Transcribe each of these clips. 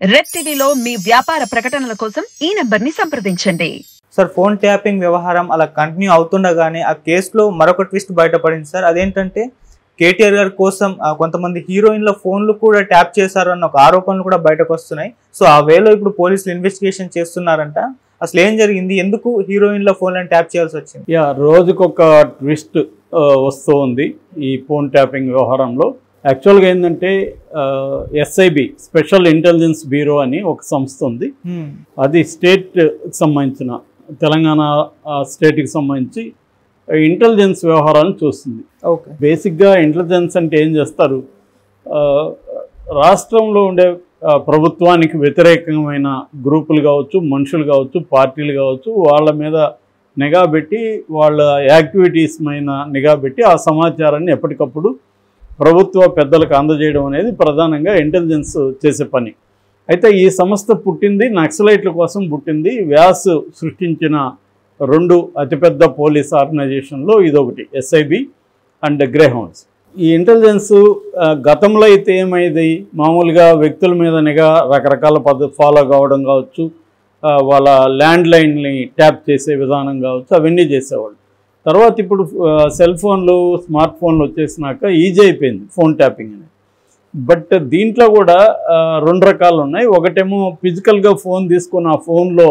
Red టీవీలో మీ వ్యాపార ప్రకటనల కోసం ఈ నంబర్ని సంప్రదించండి. సార్, ఫోన్ ట్యాపింగ్ వ్యవహారం అలా కంటిన్యూ అవుతుండగానే ఆ కేసులో మరొక ట్విస్ట్ బయటపడింది సార్. అదేంటంటే కేటీఆర్ గారి కోసం కొంతమంది హీరోయిన్ల ఫోన్లు కూడా ట్యాప్ చేశారు అన్న ఒక ఆరోపణలు కూడా బయటకు వస్తున్నాయి. సో ఆ వేలో ఇప్పుడు పోలీసులు ఇన్వెస్టిగేషన్ చేస్తున్నారంట. అసలు ఏం జరిగింది, ఎందుకు హీరోయిన్ల ఫోన్లను ట్యాప్ చేయాల్సి వచ్చింది? రోజుకొక ట్విస్ట్ వస్తూ ఉంది ఈ ఫోన్ ట్యాపింగ్ వ్యవహారంలో. యాక్చువల్గా ఏంటంటే ఎస్ఐబి స్పెషల్ ఇంటెలిజెన్స్ బ్యూరో అని ఒక సంస్థ ఉంది. అది స్టేట్కి సంబంధించిన, తెలంగాణ స్టేట్కి సంబంధించి ఇంటెలిజెన్స్ వ్యవహారాలను చూస్తుంది. బేసిక్గా ఇంటెలిజెన్స్ అంటే ఏం చేస్తారు, రాష్ట్రంలో ఉండే ప్రభుత్వానికి వ్యతిరేకమైన గ్రూపులు కావచ్చు, మనుషులు కావచ్చు, పార్టీలు కావచ్చు, వాళ్ళ మీద నిఘా పెట్టి, వాళ్ళ యాక్టివిటీస్ మీద నిఘా పెట్టి ఆ సమాచారాన్ని ఎప్పటికప్పుడు ప్రభుత్వ పెద్దలకు అందజేయడం అనేది ప్రధానంగా ఇంటెలిజెన్స్ చేసే పని. అయితే ఈ సంస్థ పుట్టింది నక్సలైట్ల కోసం పుట్టింది. వ్యాస్ సృష్టించిన రెండు అతిపెద్ద పోలీస్ ఆర్గనైజేషన్లో ఇదొకటి, ఎస్ఐబి అండ్ గ్రేహౌండ్స్. ఈ ఇంటెలిజెన్స్ గతంలో అయితే ఏమైంది, మామూలుగా వ్యక్తుల మీద నిఘా రకరకాల పద్ధతి ఫాలో కావడం కావచ్చు, వాళ్ళ ల్యాండ్ లైన్ని ట్యాప్ చేసే విధానం కావచ్చు, అవన్నీ చేసేవాళ్ళు. తర్వాత ఇప్పుడు సెల్ ఫోన్లు, స్మార్ట్ ఫోన్లు వచ్చేసినాక ఈజీ అయిపోయింది ఫోన్ ట్యాపింగ్ అనేది. బట్ దీంట్లో కూడా రెండు రకాలు ఉన్నాయి. ఒకటేమో ఫిజికల్గా ఫోన్ తీసుకుని ఆ ఫోన్లో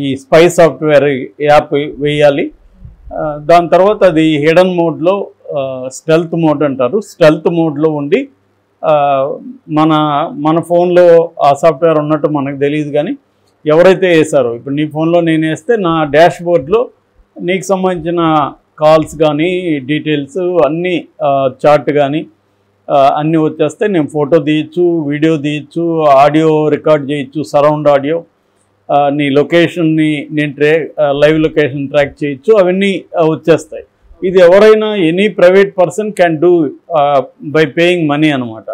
ఈ స్పై సాఫ్ట్వేర్ యాప్ వేయాలి. దాని తర్వాత అది హిడెన్ మోడ్లో, స్టెల్త్ మోడ్ అంటారు, స్టెల్త్ మోడ్లో ఉండి మన ఫోన్లో ఆ సాఫ్ట్వేర్ ఉన్నట్టు మనకు తెలియదు. కానీ ఎవరైతే వేసారో, ఇప్పుడు నీ ఫోన్లో నేను వేస్తే నా డాష్ బోర్డ్లో నీకు సంబంధించిన కాల్స్ కానీ, డీటెయిల్స్ అన్నీ, చాట్ కానీ అన్నీ వచ్చేస్తే నేను ఫోటో తీయచ్చు, వీడియో తీయచ్చు, ఆడియో రికార్డ్ చేయొచ్చు, సరౌండ్ ఆడియో, నీ లొకేషన్ని నేను లైవ్ లొకేషన్ ట్రాక్ చేయొచ్చు, అవన్నీ వచ్చేస్తాయి. ఇది ఎవరైనా, any private person can do by paying money అనమాట.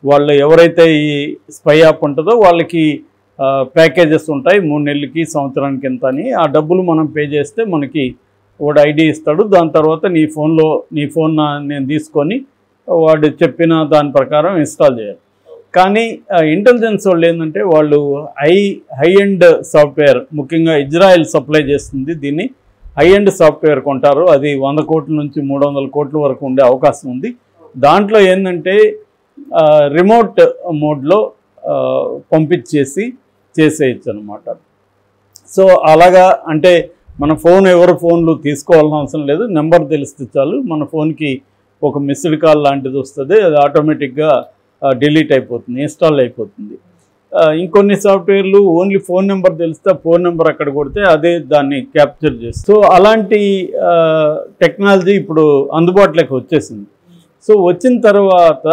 వాళ్ళు ఎవరైతే ఈ స్పై యాప్ ఉంటుందో వాళ్ళకి ప్యాకేజెస్ ఉంటాయి, 3 నెలలకి, సంవత్సరానికి ఎంత అని. ఆ డబ్బులు మనం పే చేస్తే మనకి వాడు ఐడి ఇస్తాడు. దాని తర్వాత నీ ఫోన్ నేను తీసుకొని వాడు చెప్పిన దాని ప్రకారం ఇన్స్టాల్ చేయాలి. కానీ ఇంటెలిజెన్స్ వాళ్ళు ఏంటంటే, వాళ్ళు హై ఎండ్ సాఫ్ట్వేర్, ముఖ్యంగా ఇజ్రాయెల్ సప్లై చేస్తుంది దీన్ని, హై ఎండ్ సాఫ్ట్వేర్ కొంటారు. అది 100 కోట్ల నుంచి 300 కోట్ల వరకు ఉండే అవకాశం ఉంది. దాంట్లో ఏంటంటే రిమోట్ మోడ్లో చేసేయచ్చు అనమాట. సో అలాగా, అంటే మన ఎవరు ఫోన్లు తీసుకోవాల్సిన అవసరం లేదు, నెంబర్ తెలిస్తే చాలు, మన ఫోన్కి ఒక మిస్డ్ కాల్ లాంటిది వస్తుంది, అది ఆటోమేటిక్గా డిలీట్ అయిపోతుంది, ఇన్స్టాల్ అయిపోతుంది. ఇంకొన్ని సాఫ్ట్వేర్లు ఓన్లీ ఫోన్ నెంబర్ తెలిస్తే ఫోన్ నెంబర్ అక్కడ కొడితే అదే దాన్ని క్యాప్చర్ చేస్తుంది. సో అలాంటి టెక్నాలజీ ఇప్పుడు అందుబాటులోకి వచ్చేసింది. సో వచ్చిన తర్వాత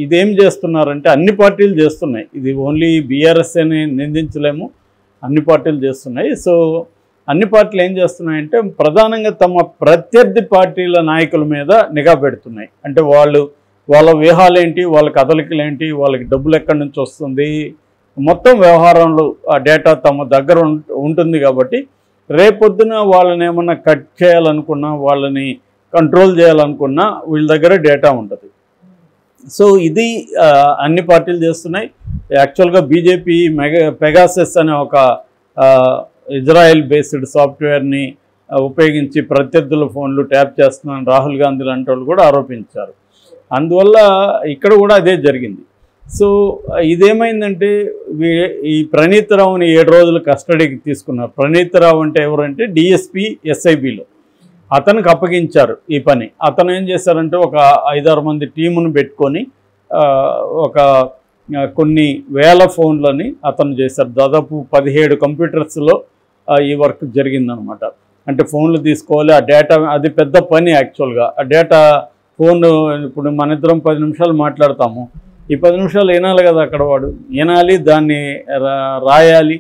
ఇదేం చేస్తున్నారంటే, అన్ని పార్టీలు చేస్తున్నాయి, ఇది ఓన్లీ బీఆర్ఎస్ అని నిందించలేము, అన్ని పార్టీలు చేస్తున్నాయి. సో అన్ని పార్టీలు ఏం చేస్తున్నాయంటే, ప్రధానంగా తమ ప్రత్యర్థి పార్టీల నాయకుల మీద నిఘా పెడుతున్నాయి. అంటే వాళ్ళ వ్యూహాలేంటి, వాళ్ళ కదలికలేంటి, వాళ్ళకి డబ్బులు ఎక్కడి నుంచి వస్తుంది, మొత్తం వ్యవహారంలో ఆ డేటా తమ దగ్గర ఉంటుంది. కాబట్టి రేపొద్దున వాళ్ళని ఏమన్నా కట్ చేయాలనుకున్నా, వాళ్ళని కంట్రోల్ చేయాలనుకున్నా వీళ్ళ దగ్గర డేటా ఉంటుంది. సో ఇది అన్ని పార్టీలు చేస్తున్నాయి. యాక్చువల్గా బీజేపీ పెగాసస్ అనే ఒక ఇజ్రాయెల్ బేస్డ్ సాఫ్ట్వేర్ని ఉపయోగించి ప్రత్యర్థుల ఫోన్లు ట్యాప్ చేస్తున్నారని రాహుల్ గాంధీ లాంటి వాళ్ళు కూడా ఆరోపించారు. అందువల్ల ఇక్కడ కూడా అదే జరిగింది. సో ఇదేమైందంటే, ఈ ప్రణీత్ రావుని 7 రోజులు కస్టడీకి తీసుకున్నారు. ప్రణీత్ రావు అంటే ఎవరంటే డిఎస్పీ ఎస్ఐబిలో, అతనికి అప్పగించారు ఈ పని. అతను ఏం చేశారంటే, ఒక 5-6 మంది టీమును పెట్టుకొని కొన్ని వేల ఫోన్లని అతను చేశారు. దాదాపు 17 కంప్యూటర్స్లో ఈ వర్క్ జరిగిందనమాట. అంటే ఫోన్లు తీసుకోవాలి, ఆ డేటా, అది పెద్ద పని యాక్చువల్గా. ఆ డేటా ఇప్పుడు మన ఇద్దరం 10 నిమిషాలు మాట్లాడతాము, ఈ 10 నిమిషాలు వినాలి కదా, అక్కడ వాడు వినాలి, దాన్ని రాయాలి,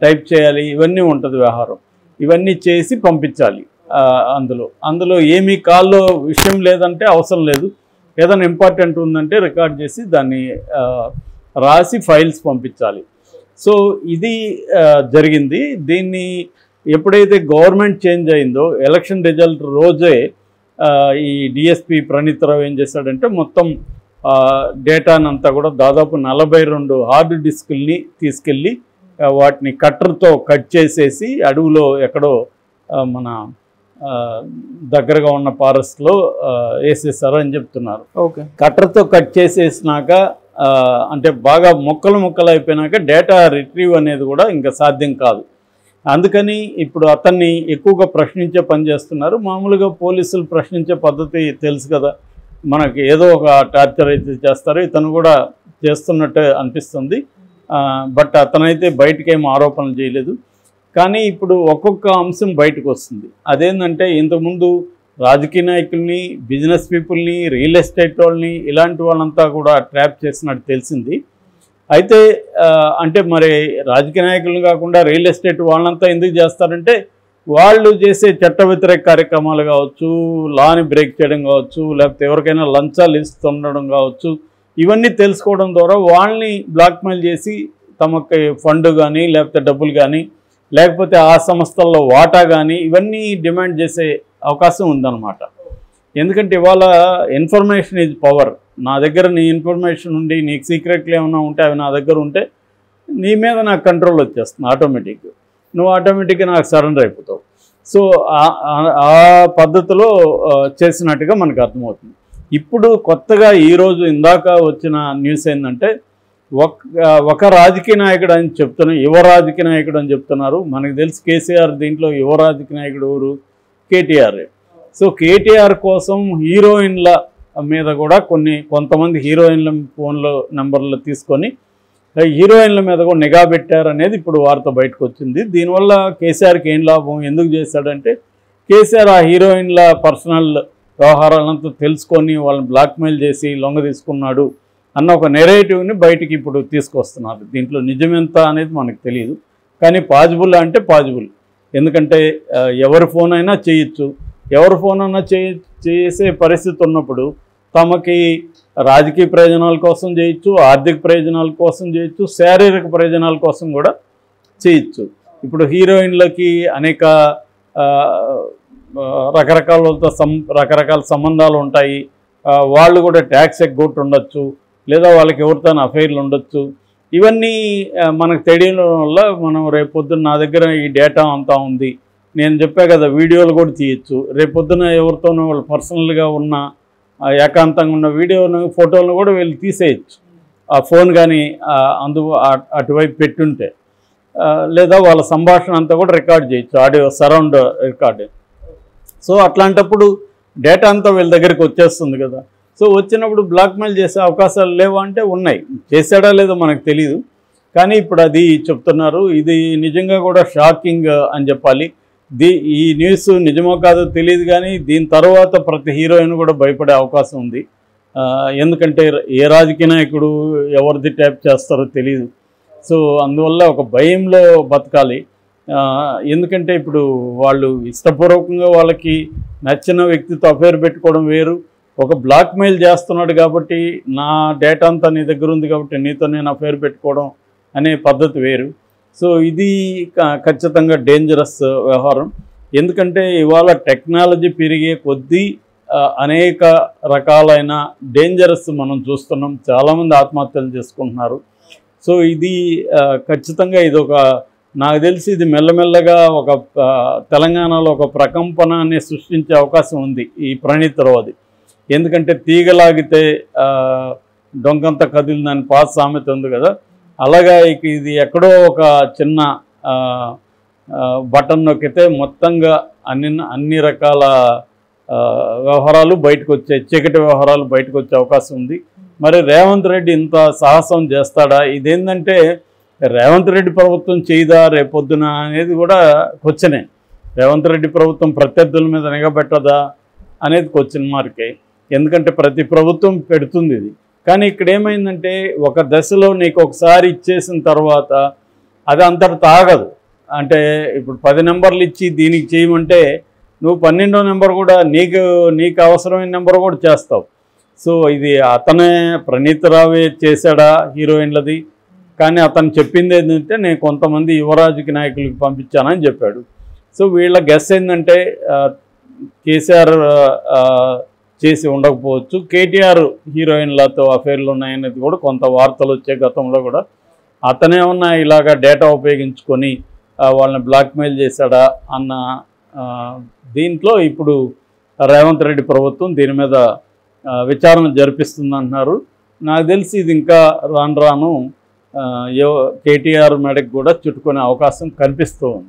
టైప్ చేయాలి, ఇవన్నీ ఉంటుంది వ్యవహారం. ఇవన్నీ చేసి పంపించాలి. అందులో ఏమీ కాల్లో విషయం లేదంటే అవసరం లేదు, ఏదైనా ఇంపార్టెంట్ ఉందంటే రికార్డ్ చేసి దాన్ని రాసి ఫైల్స్ పంపించాలి. సో ఇది జరిగింది. దీన్ని ఎప్పుడైతే గవర్నమెంట్ చేంజ్ అయిందో, ఎలక్షన్ రిజల్ట్ రోజే ఈ డిఎస్పీ ప్రణీత్ రావు ఏం చేశాడంటే, మొత్తం డేటానంతా కూడా దాదాపు 42 హార్డ్ డిస్కుల్ని తీసుకెళ్ళి వాటిని కట్టర్తో కట్ చేసేసి అడవిలో ఎక్కడో మన దగ్గరగా ఉన్న ఫారెస్ట్లో వేసేసారు అని చెప్తున్నారు. ఓకే, కట్టర్తో కట్ చేసేసినాక అంటే బాగా ముక్కలు అయిపోయినాక డేటా రిట్రీవ్ అనేది కూడా ఇంకా సాధ్యం కాదు. అందుకని ఇప్పుడు అతన్ని ఎక్కువగా ప్రశ్నించే పని చేస్తున్నారు. మామూలుగా పోలీసులు ప్రశ్నించే పద్ధతి తెలుసు కదా, మనకి ఏదో ఒక టార్చర్ అయితే చేస్తారు, ఇతను కూడా చేస్తున్నట్టు అనిపిస్తుంది. బట్ అతనైతే బయటకేం ఆరోపణలు చేయలేదు. కానీ ఇప్పుడు ఒక్కొక్క అంశం బయటకు వస్తుంది. అదేంటంటే ఇంతకుముందు రాజకీయ నాయకుల్ని, బిజినెస్ పీపుల్ని, రియల్ ఎస్టేట్ వాళ్ళని, ఇలాంటి వాళ్ళంతా కూడా ట్రాప్ చేసినట్టు తెలిసింది. అయితే అంటే మరి రాజకీయ నాయకులను కాకుండా రియల్ ఎస్టేట్ వాళ్ళంతా ఎందుకు చేస్తారంటే వాళ్ళు చేసే చట్ట వ్యతిరేక కార్యక్రమాలు కావచ్చు, లాని బ్రేక్ చేయడం కావచ్చు, లేకపోతే ఎవరికైనా లంచాలు ఇస్తుండడం కావచ్చు, ఇవన్నీ తెలుసుకోవడం ద్వారా వాళ్ళని బ్లాక్మెయిల్ చేసి తమకి ఫండ్ కానీ లేకపోతే డబ్బులు కానీ లేకపోతే ఆ సంస్థల్లో వాటా కానీ ఇవన్నీ డిమాండ్ చేసే అవకాశం ఉందన్నమాట. ఎందుకంటే ఇవాళ ఇన్ఫర్మేషన్ ఈజ్ పవర్. నా దగ్గర నీ ఇన్ఫర్మేషన్ ఉండి నీకు సీక్రెట్లు ఏమైనా ఉంటే అవి నా దగ్గర ఉంటే నీ మీద నాకు కంట్రోల్ వచ్చేస్తుంది ఆటోమేటిక్గా, నువ్వు ఆటోమేటిక్గా నాకు సరెండర్ అయిపోతావు. సో ఆ పద్ధతిలో చేసినట్టుగా మనకు అర్థమవుతుంది. ఇప్పుడు కొత్తగా ఈరోజు ఇందాక వచ్చిన న్యూస్ ఏంటంటే ఒక రాజకీయ నాయకుడు అని చెప్తున్నారు, యువ రాజకీయ నాయకుడు అని చెప్తున్నారు. మనకు తెలుసు కేసీఆర్ దీంట్లో యువ రాజకీయ నాయకుడు ఎవరు, కేటీఆర్. సో కేటీఆర్ కోసం హీరోయిన్ల మీద కూడా కొంతమంది హీరోయిన్ల ఫోన్లో నెంబర్లు తీసుకొని హీరోయిన్ల మీద కూడా నిఘా పెట్టారు అనేది ఇప్పుడు వార్త బయటకు వచ్చింది. దీనివల్ల కేసీఆర్కి ఏం లాభం, ఎందుకు చేశాడంటే కేసీఆర్ ఆ హీరోయిన్ల పర్సనల్ వ్యవహారాలంతా తెలుసుకొని వాళ్ళని బ్లాక్మెయిల్ చేసి లొంగ తీసుకున్నాడు అన్న ఒక నెరేటివ్ని బయటికి ఇప్పుడు తీసుకొస్తున్నారు. దీంట్లో నిజమెంత అనేది మనకు తెలియదు, కానీ పాజిబుల్ అంటే పాజిబుల్. ఎందుకంటే ఎవరి ఫోన్ అయినా చేయొచ్చు, ఎవరి ఫోన్ అయినా చేసే పరిస్థితి ఉన్నప్పుడు తమకి రాజకీయ ప్రయోజనాల కోసం చేయొచ్చు, ఆర్థిక ప్రయోజనాల కోసం చేయొచ్చు, శారీరక ప్రయోజనాల కోసం కూడా చేయొచ్చు. ఇప్పుడు హీరోయిన్లకి అనేక రకరకాల సంబంధాలు ఉంటాయి. వాళ్ళు కూడా ట్యాక్స్ ఎగ్గొట్టి ఉండొచ్చు, లేదా వాళ్ళకి ఎవరితో అఫైర్లు ఉండొచ్చు. ఇవన్నీ మనకు తెలియడం వల్ల మనం రేపొద్దున నా దగ్గర ఈ డేటా అంతా ఉంది, నేను చెప్పా కదా వీడియోలు కూడా తీయచ్చు, రేపొద్దున ఎవరితోనో వాళ్ళు పర్సనల్గా ఉన్న ఏకాంతంగా ఉన్న వీడియోను ఫోటోలను కూడా వీళ్ళు తీసేయచ్చు. ఆ ఫోన్ కానీ అటువైపు పెట్టుంటే, లేదా వాళ్ళ సంభాషణ అంతా కూడా రికార్డ్ చేయొచ్చు, ఆడియో సరౌండ్ రికార్డ్. సో అట్లాంటప్పుడు డేటా అంతా వీళ్ళ దగ్గరికి వచ్చేస్తుంది కదా. సో వచ్చినప్పుడు బ్లాక్మెయిల్ చేసే అవకాశాలు లేవా అంటే ఉన్నాయి. చేశాడా లేదో మనకు తెలియదు, కానీ ఇప్పుడు అది చెప్తున్నారు. ఇది నిజంగా కూడా షాకింగ్ అని చెప్పాలి. ఈ న్యూస్ నిజమో కాదో తెలియదు, కానీ దీని తర్వాత ప్రతి హీరోయిన్ కూడా భయపడే అవకాశం ఉంది. ఎందుకంటే ఏ రాజకీయ నాయకుడు ఎవరిది ట్యాప్ చేస్తారో తెలియదు. సో అందువల్ల ఒక భయంలో బతకాలి. ఎందుకంటే ఇప్పుడు వాళ్ళు ఇష్టపూర్వకంగా వాళ్ళకి నచ్చిన వ్యక్తితో అఫైర్ పెట్టుకోవడం వేరు, ఒక బ్లాక్మెయిల్ చేస్తున్నాడు కాబట్టి నా డేటా అంతా నీ దగ్గర ఉంది కాబట్టి నీతో నేను అఫైర్ పెట్టుకోవడం అనే పద్ధతి వేరు. సో ఇది ఖచ్చితంగా డేంజరస్ వ్యవహారం. ఎందుకంటే ఇవాళ టెక్నాలజీ పెరిగే కొద్దీ అనేక రకాలైన డేంజరస్ మనం చూస్తున్నాం. చాలామంది ఆత్మహత్యలు చేసుకుంటున్నారు. సో ఇది ఖచ్చితంగా ఇది నాకు తెలిసి ఇది మెల్లమెల్లగా ఒక తెలంగాణలో ఒక ప్రకంపనాన్ని సృష్టించే అవకాశం ఉంది ఈ ప్రణీత్ రావుది. ఎందుకంటే తీగలాగితే డొంకంత కదిలిందని పాత సామెత ఉంది కదా, అలాగా ఇది ఎక్కడో ఒక చిన్న బటన్ నొక్కితే మొత్తంగా అన్ని రకాల వ్యవహారాలు బయటకు వచ్చే చీకటి వ్యవహారాలు బయటకు వచ్చే అవకాశం ఉంది. మరి రేవంత్ రెడ్డి ఇంత సాహసం చేస్తాడా? ఇదేంటంటే రేవంత్ రెడ్డి ప్రభుత్వం చేయదా రేపొద్దున అనేది కూడా క్వశ్చనే. రేవంత్ రెడ్డి ప్రభుత్వం ప్రత్యర్థుల మీద నిఘబెట్టదా అనేది క్వశ్చన్ మార్కే. ఎందుకంటే ప్రతి ప్రభుత్వం పెడుతుంది ఇది. కానీ ఇక్కడ ఏమైందంటే ఒక దశలో నీకు ఒకసారి ఇచ్చేసిన తర్వాత అది అంతటి తాగదు. అంటే ఇప్పుడు 10 నెంబర్లు ఇచ్చి దీనికి చేయమంటే నువ్వు 12వ నెంబర్ కూడా నీకు అవసరమైన నెంబర్ కూడా చేస్తావు. సో ఇది అతనే ప్రణీత్ రావే చేశాడా హీరోయిన్లది? కానీ అతను చెప్పింది ఏంటంటే నేను కొంతమంది యువరాజకీయ నాయకులకు పంపించానని చెప్పాడు. సో వీళ్ళ గెస్ ఏంటంటే కేసీఆర్ చేసి ఉండకపోవచ్చు. కేటీఆర్ హీరోయిన్లతో అఫైర్లు ఉన్నాయనేది కూడా కొంత వార్తలు వచ్చే గతంలో కూడా. అతనేమన్నా ఇలాగ డేటా ఉపయోగించుకొని వాళ్ళని బ్లాక్మెయిల్ చేశాడా అన్న దీంట్లో ఇప్పుడు రేవంత్ రెడ్డి ప్రభుత్వం దీని మీద విచారణ జరిపిస్తుందంటున్నారు. నాకు తెలిసి ఇది ఇంకా రాను రాను కేటీఆర్ మెడకు కూడా చుట్టుకునే అవకాశం కనిపిస్తూ ఉంది.